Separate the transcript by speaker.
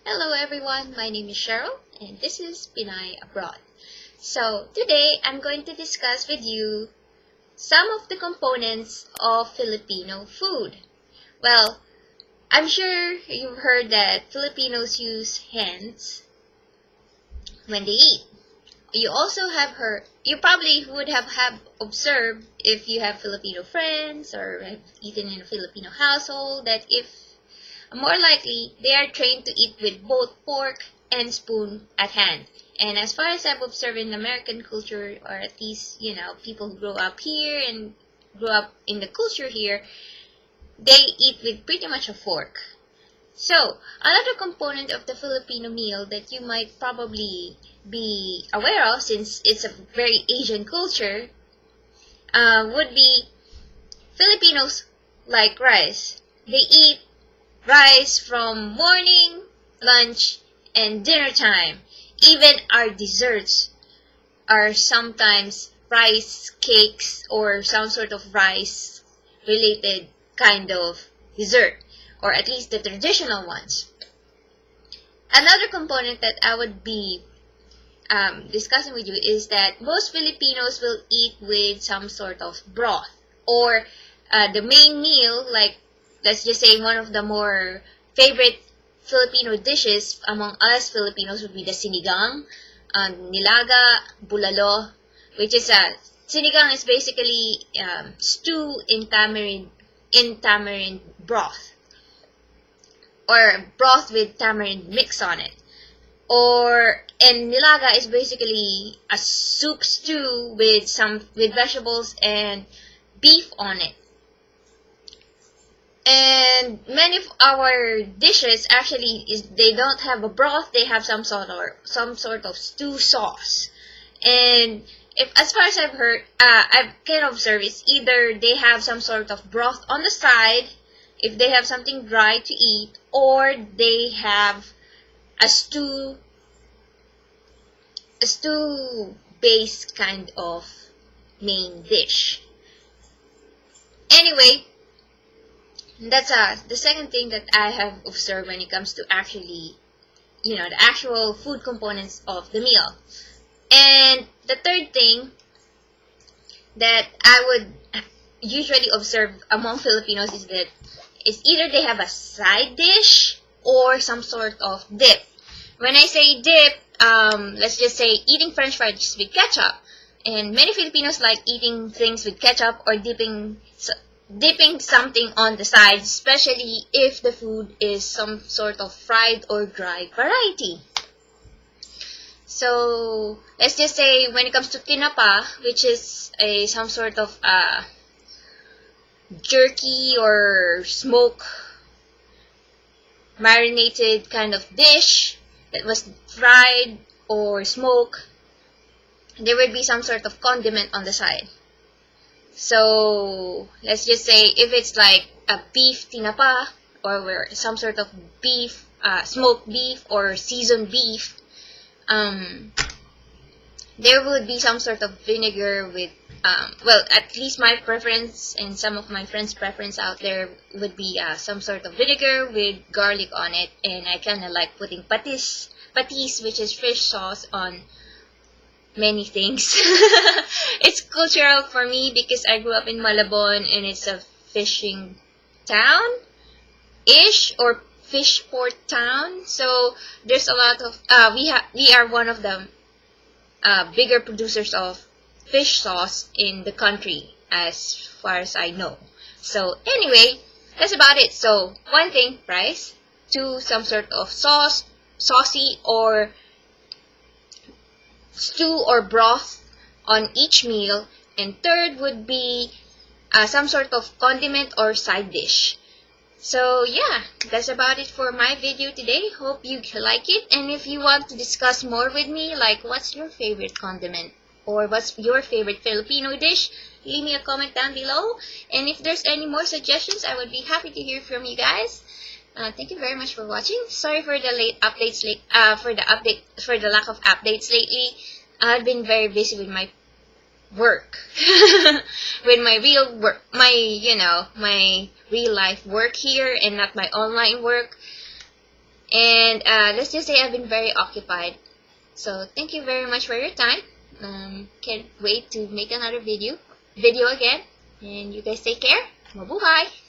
Speaker 1: Hello everyone, my name is Cheryl and this is Pinay Abroad. So today I'm going to discuss with you some of the components of Filipino food. Well, I'm sure you've heard that Filipinos use hands when they eat. You probably would have observed if you have Filipino friends or have eaten in a Filipino household that if more likely, they are trained to eat with both fork and spoon at hand. And as far as I've observed in American culture, or at least, people who grow up here and grow up in the culture here, they eat with pretty much a fork. So, another component of the Filipino meal that you might probably be aware of, since it's a very Asian culture, would be Filipinos like rice. They eat rice from morning, lunch, and dinner time. Even our desserts are sometimes rice cakes or some sort of rice related kind of dessert, or at least the traditional ones. Another component that I would be discussing with you is that most Filipinos will eat with some sort of broth, or the main meal, like let's just say one of the more favorite Filipino dishes among us Filipinos would be the sinigang, nilaga, bulalo, which is sinigang is basically stew in tamarind broth, or broth with tamarind mix on it. And nilaga is basically a soup stew with vegetables and beef on it. And many of our dishes actually they don't have a broth, they have some sort of stew sauce. And as far as I've heard, I can observe is either they have some sort of broth on the side if they have something dry to eat, or they have a stew based kind of main dish. Anyway, that's the second thing that I have observed when it comes to actually, the actual food components of the meal. And the third thing that I would usually observe among Filipinos is either they have a side dish or some sort of dip. When I say dip, let's just say eating French fries with ketchup. And many Filipinos like eating things with ketchup or dipping something on the side, especially if the food is some sort of fried or dry variety. So let's just say when it comes to tinapa, which is some sort of jerky or smoke marinated kind of dish that was fried or smoked, there would be some sort of condiment on the side. So let's just say if it's like a beef tinapa, or some sort of beef, smoked beef or seasoned beef, there would be some sort of vinegar with, at least my preference and some of my friends' preference out there would be some sort of vinegar with garlic on it. And I kind of like putting patis, which is fish sauce, on many things. It's cultural for me because I grew up in Malabon and it's a fishing town-ish, or fish port town. So there's a lot of we are one of the bigger producers of fish sauce in the country as far as I know. So anyway, that's about it. So one thing, rice. Two, some sort of saucy or stew or broth on each meal. And third would be some sort of condiment or side dish. So yeah, that's about it for my video today. Hope you like it. And if you want to discuss more with me, like what's your favorite condiment or what's your favorite Filipino dish, leave me a comment down below. And if there's any more suggestions, I would be happy to hear from you guys. Thank you very much for watching. Sorry for the late updates, for the lack of updates lately. I've been very busy with my work, with my real work, my real life work here, and not my online work. And let's just say I've been very occupied. So thank you very much for your time. Can't wait to make another video again. And you guys take care. Mabuhay!